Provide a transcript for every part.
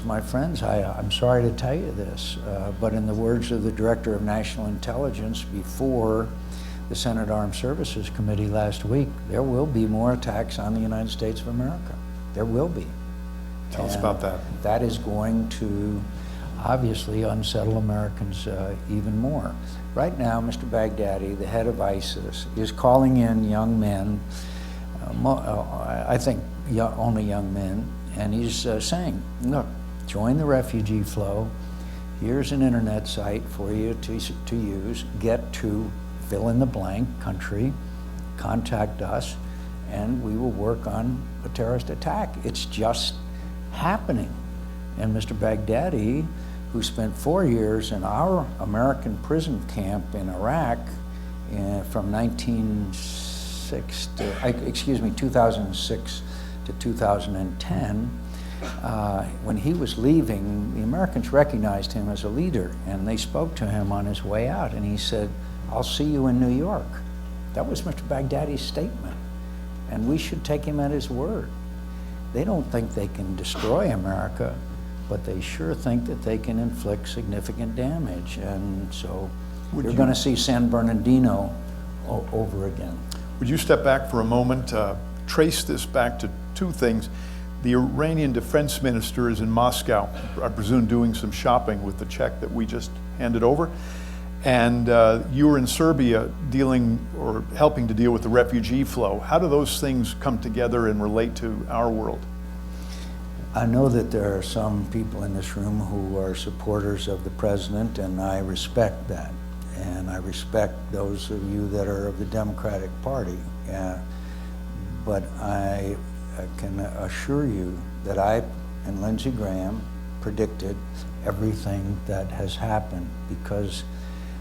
My friends, I'm sorry to tell you this, but in the words of the Director of National Intelligence before the Senate Armed Services Committee last week, there will be more attacks on the United States of America. There will be. Tell us about that. That is going to obviously unsettle Americans even more. Right now, Mr. Baghdadi, the head of ISIS, is calling in young men, I think only young men, and he's saying, look, join the refugee flow. Here's an internet site for you to use. Get to fill in the blank country, contact us, and we will work on a terrorist attack. It's just happening. And Mr. Baghdadi, who spent 4 years in our American prison camp in Iraq from 2006 to 2010, when he was leaving, the Americans recognized him as a leader, and they spoke to him on his way out, and he said, I'll see you in New York. That was Mr. Baghdadi's statement, and we should take him at his word. They don't think they can destroy America, but they sure think that they can inflict significant damage, and so you're going to see San Bernardino over again. Would you step back for a moment, trace this back to two things? The Iranian defense minister is in Moscow, I presume doing some shopping with the check that we just handed over. And you were in Serbia dealing or helping to deal with the refugee flow. How do those things come together and relate to our world? I know that there are some people in this room who are supporters of the president, and I respect that. And I respect those of you that are of the Democratic Party. But I can assure you that I and Lindsey Graham predicted everything that has happened, because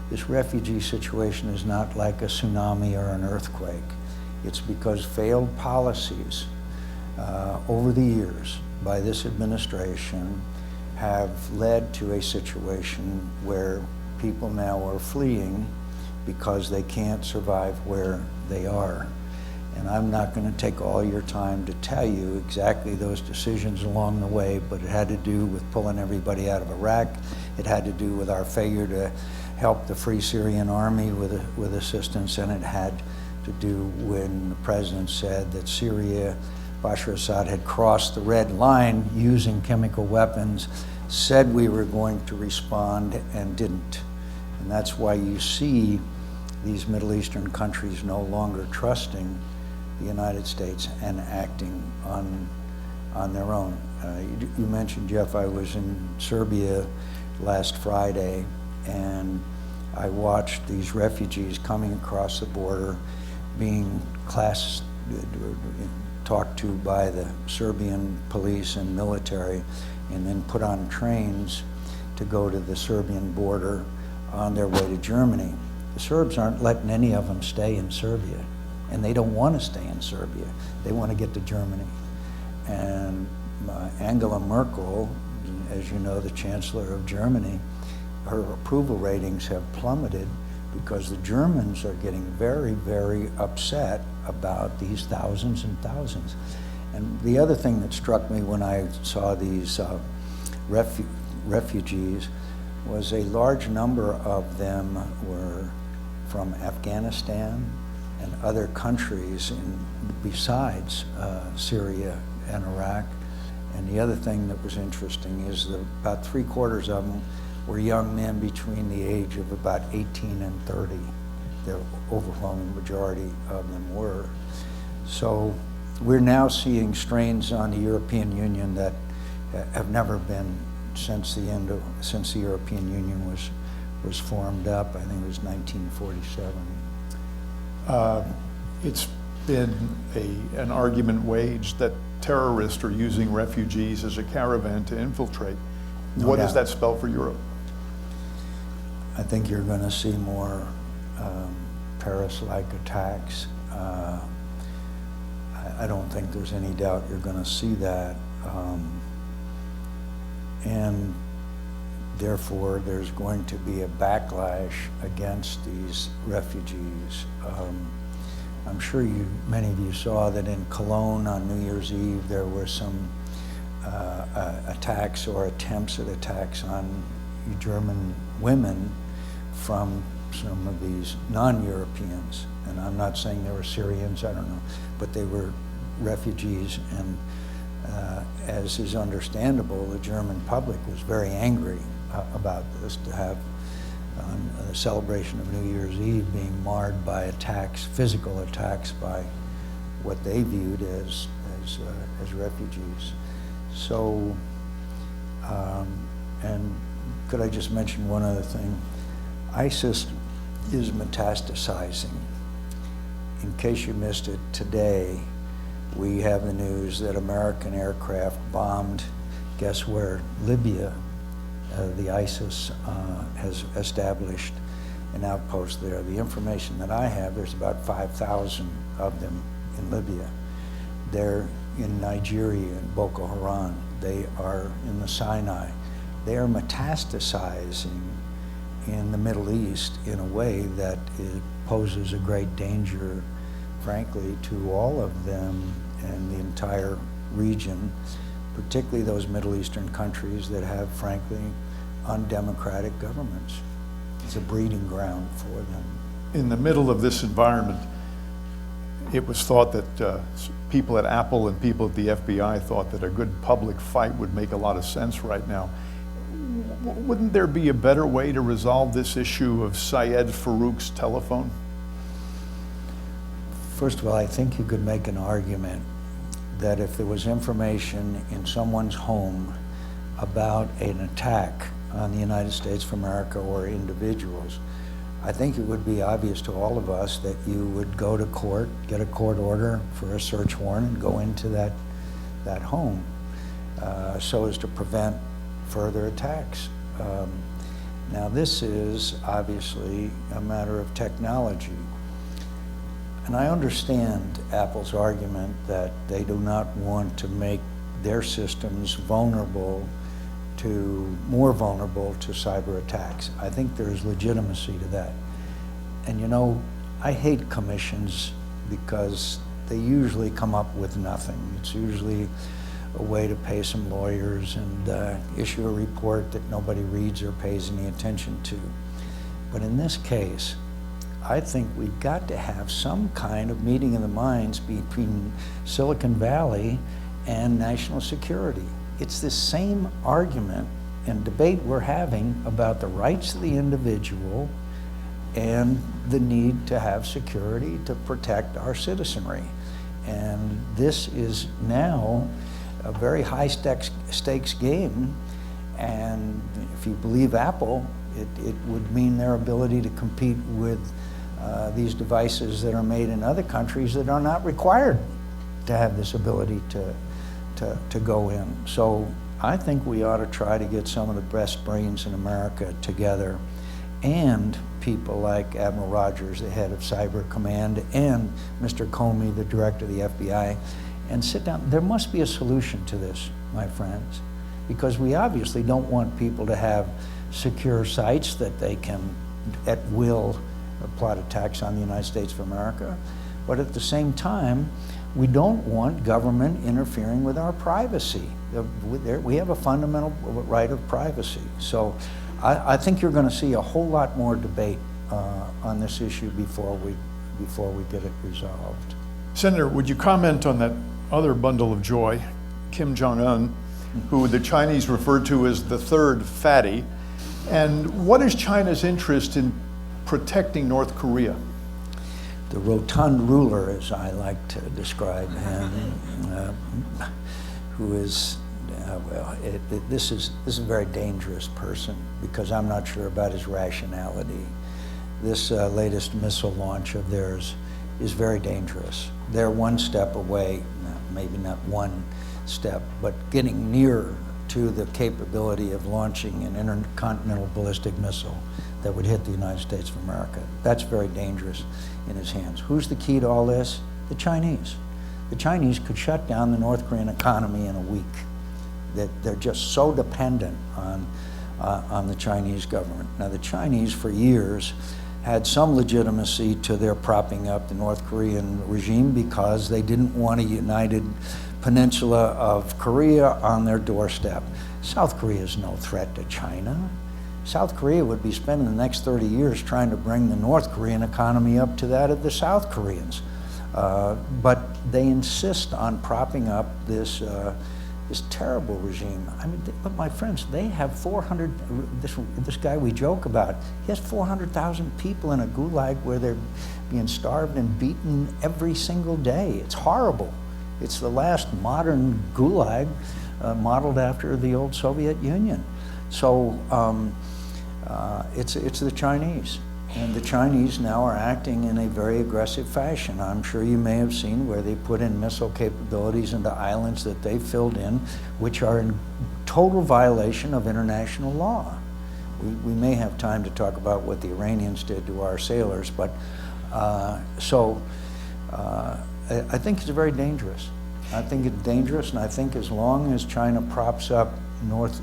this refugee situation is not like a tsunami or an earthquake. It's because failed policies over the years by this administration have led to a situation where people now are fleeing because they can't survive where they are. And I'm not going to take all your time to tell you exactly those decisions along the way, but it had to do with pulling everybody out of Iraq. It had to do with our failure to help the Free Syrian Army with assistance, and it had to do when the president said that Syria, Bashar Assad had crossed the red line using chemical weapons, said we were going to respond and didn't. And that's why you see these Middle Eastern countries no longer trusting the United States and acting on their own. You mentioned, Jeff, I was in Serbia last Friday, and I watched these refugees coming across the border, being talked to by the Serbian police and military, and then put on trains to go to the Serbian border on their way to Germany. The Serbs aren't letting any of them stay in Serbia, and they don't want to stay in Serbia. They want to get to Germany. And Angela Merkel, as you know, the Chancellor of Germany, her approval ratings have plummeted because the Germans are getting very, very upset about these thousands and thousands. And the other thing that struck me when I saw these refugees was a large number of them were from Afghanistan and other countries besides Syria and Iraq. And the other thing that was interesting is that about 3/4 of them were young men between the age of about 18 and 30. The overwhelming majority of them were. So we're now seeing strains on the European Union that have never been since the European Union was formed up. I think it was 1947. It's been an argument waged that terrorists are using refugees as a caravan to infiltrate. What does that spell for Europe? I think you're going to see more Paris-like attacks. I don't think there's any doubt you're going to see that. And therefore, there's going to be a backlash against these refugees. I'm sure many of you saw that in Cologne on New Year's Eve, there were some attacks or attempts at attacks on German women from some of these non-Europeans. And I'm not saying they were Syrians, I don't know, but they were refugees. And as is understandable, the German public was very angry about this, to have a celebration of New Year's Eve being marred by attacks, physical attacks by what they viewed as refugees. So, and could I just mention one other thing? ISIS is metastasizing. In case you missed it, today we have the news that American aircraft bombed, guess where? Libya. The ISIS has established an outpost there. The information that I have, there's about 5,000 of them in Libya. They're in Nigeria, in Boko Haram. They are in the Sinai. They are metastasizing in the Middle East in a way that it poses a great danger, frankly, to all of them and the entire region, particularly those Middle Eastern countries that have, frankly, undemocratic governments. It's a breeding ground for them. In the middle of this environment, it was thought that people at Apple and people at the FBI thought that a good public fight would make a lot of sense right now. Wouldn't there be a better way to resolve this issue of Syed Farouk's telephone? First of all, I think you could make an argument that if there was information in someone's home about an attack on the United States of America or individuals, I think it would be obvious to all of us that you would go to court, get a court order for a search warrant, and go into that home so as to prevent further attacks. Now this is obviously a matter of technology. And I understand Apple's argument that they do not want to make their systems more vulnerable to cyber attacks. I think there's legitimacy to that. And you know, I hate commissions because they usually come up with nothing. It's usually a way to pay some lawyers and issue a report that nobody reads or pays any attention to. But in this case, I think we've got to have some kind of meeting of the minds between Silicon Valley and national security. It's the same argument and debate we're having about the rights of the individual and the need to have security to protect our citizenry. And this is now a very high stakes game, and if you believe Apple, it would mean their ability to compete with these devices that are made in other countries that are not required to have this ability to go in. So I think we ought to try to get some of the best brains in America together, and people like Admiral Rogers, the head of Cyber Command, and Mr. Comey, the director of the FBI, and sit down. There must be a solution to this, my friends, because we obviously don't want people to have secure sites that they can, at will, plot attacks on the United States of America. But at the same time, we don't want government interfering with our privacy. We have a fundamental right of privacy. So I think you're going to see a whole lot more debate on this issue before we get it resolved. Senator, would you comment on that other bundle of joy, Kim Jong-un, who the Chinese refer to as the third fatty, and what is China's interest in protecting North Korea? The rotund ruler, as I like to describe him, who is, this is a very dangerous person, because I'm not sure about his rationality. This latest missile launch of theirs is very dangerous. They're one step away, maybe not one step, but getting near to the capability of launching an intercontinental ballistic missile that would hit the United States of America. That's very dangerous in his hands. Who's the key to all this? The Chinese. The Chinese could shut down the North Korean economy in a week. That they're just so dependent on the Chinese government. Now, the Chinese, for years, had some legitimacy to their propping up the North Korean regime because they didn't want a united peninsula of Korea on their doorstep. South Korea is no threat to China. South Korea would be spending the next 30 years trying to bring the North Korean economy up to that of the South Koreans. But they insist on propping up this terrible regime. I mean, but my friends, they have 400, this guy we joke about, he has 400,000 people in a gulag where they're being starved and beaten every single day. It's horrible. It's the last modern gulag modeled after the old Soviet Union. So it's the Chinese. And the Chinese now are acting in a very aggressive fashion. I'm sure you may have seen where they put in missile capabilities into islands that they filled in, which are in total violation of international law. We may have time to talk about what the Iranians did to our sailors, but I think it's very dangerous. I think it's dangerous, and I think as long as China props up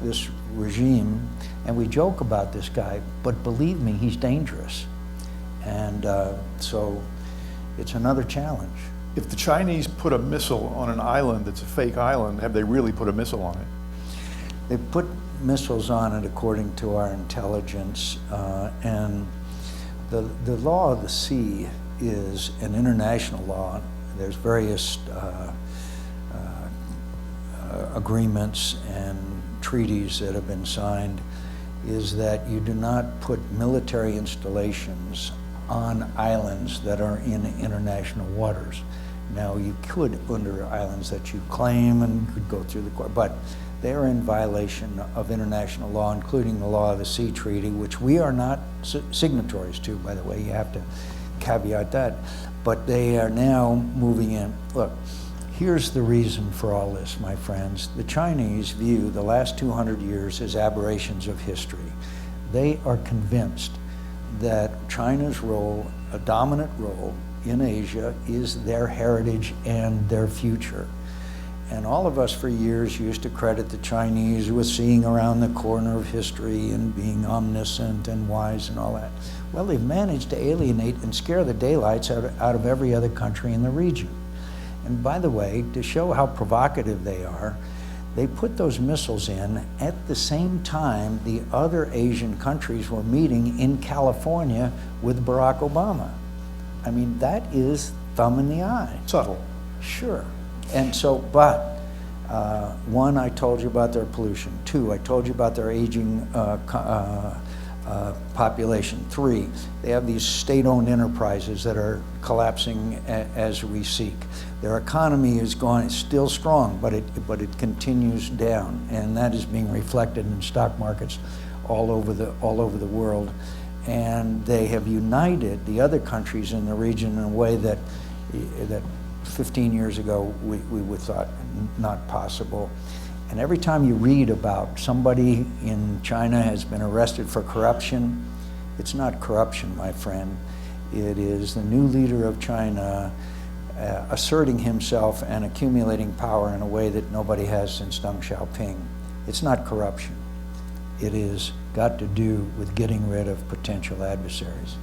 this regime, and we joke about this guy, but believe me, he's dangerous. And so it's another challenge. If the Chinese put a missile on an island that's a fake island, have they really put a missile on it? They put missiles on it according to our intelligence, and the law of the sea is an international law. There's various agreements and treaties that have been signed, is that you do not put military installations on islands that are in international waters. Now, you could under islands that you claim and could go through the court, but they are in violation of international law, including the law of the sea treaty, which we are not signatories to, by the way. You have to caveat that. But they are now moving in. Look, here's the reason for all this, my friends. The Chinese view the last 200 years as aberrations of history. They are convinced that China's role, a dominant role in Asia, is their heritage and their future. And all of us for years used to credit the Chinese with seeing around the corner of history and being omniscient and wise and all that. Well, they've managed to alienate and scare the daylights out of every other country in the region. And by the way, to show how provocative they are, they put those missiles in at the same time the other Asian countries were meeting in California with Barack Obama. I mean, that is thumb in the eye. Subtle. Sure. And so, but one, I told you about their pollution. Two, I told you about their aging population. Three, they have these state-owned enterprises that are collapsing as we speak. Their economy is gone, it's still strong, but it continues down, and that is being reflected in stock markets all over the world. And they have united the other countries in the region in a way that 15 years ago we would thought not possible. And every time you read about somebody in China has been arrested for corruption, it's not corruption, my friend. It is the new leader of China asserting himself and accumulating power in a way that nobody has since Deng Xiaoping. It's not corruption. It is got to do with getting rid of potential adversaries.